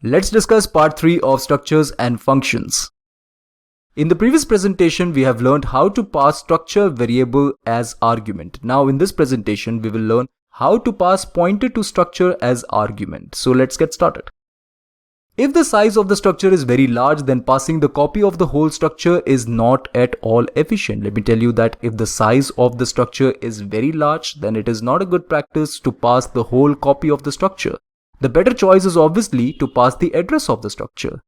Let's discuss part 3 of structures and functions. In the previous presentation, we have learned how to pass structure variable as argument. Now in this presentation, we will learn how to pass pointer to structure as argument. So let's get started. If the size of the structure is very large, then passing the copy of the whole structure is not at all efficient. Let me tell you that if the size of the structure is very large, then it is not a good practice to pass the whole copy of the structure. The better choice is obviously to pass the address of the structure.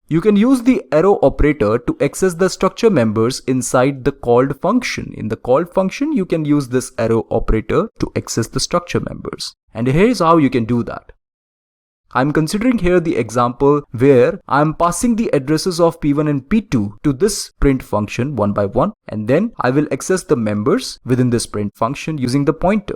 You can use the arrow operator to access the structure members inside the called function. In the called function, you can use this arrow operator to access the structure members. And here's how you can do that. I'm considering here the example where I'm passing the addresses of P1 and P2 to this print function one by one, and then I will access the members within this print function using the pointer.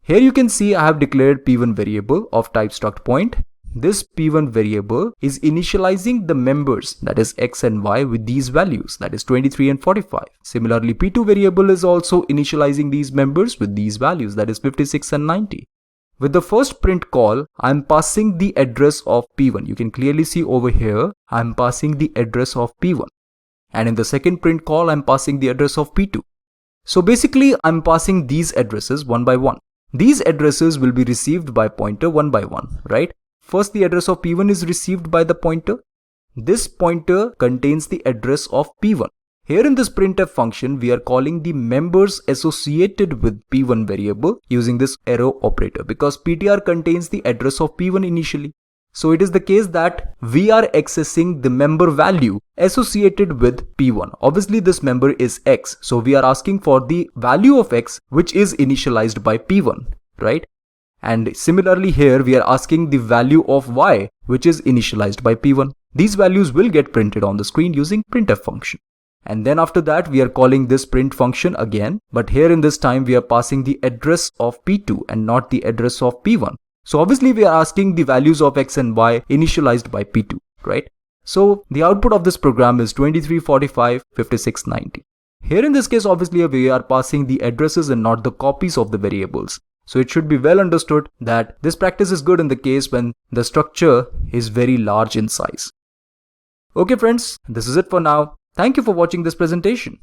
Here you can see I have declared P1 variable of type struct point. This P1 variable is initializing the members, that is x and y, with these values, that is 23 and 45. Similarly, P2 variable is also initializing these members with these values, that is 56 and 90. With the first print call, I am passing the address of P1. You can clearly see over here, I am passing the address of P1. And in the second print call, I am passing the address of P2. So basically, I am passing these addresses one by one. These addresses will be received by pointer one by one, right? First, the address of P1 is received by the pointer. This pointer contains the address of P1. Here in this printf function, we are calling the members associated with P1 variable using this arrow operator because PTR contains the address of P1 initially. So it is the case that we are accessing the member value associated with P1. Obviously this member is X. So we are asking for the value of X which is initialized by P1, right? And similarly here we are asking the value of Y which is initialized by P1. These values will get printed on the screen using printf function. And then after that we are calling this print function again, but here in this time we are passing the address of P2 and not the address of P1. So obviously we are asking the values of X and Y initialized by P2, right? So the output of this program is 23, 45, 56, 90. Here in this case, obviously we are passing the addresses and not the copies of the variables. So it should be well understood that this practice is good in the case when the structure is very large in size. Okay friends, this is it for now. Thank you for watching this presentation.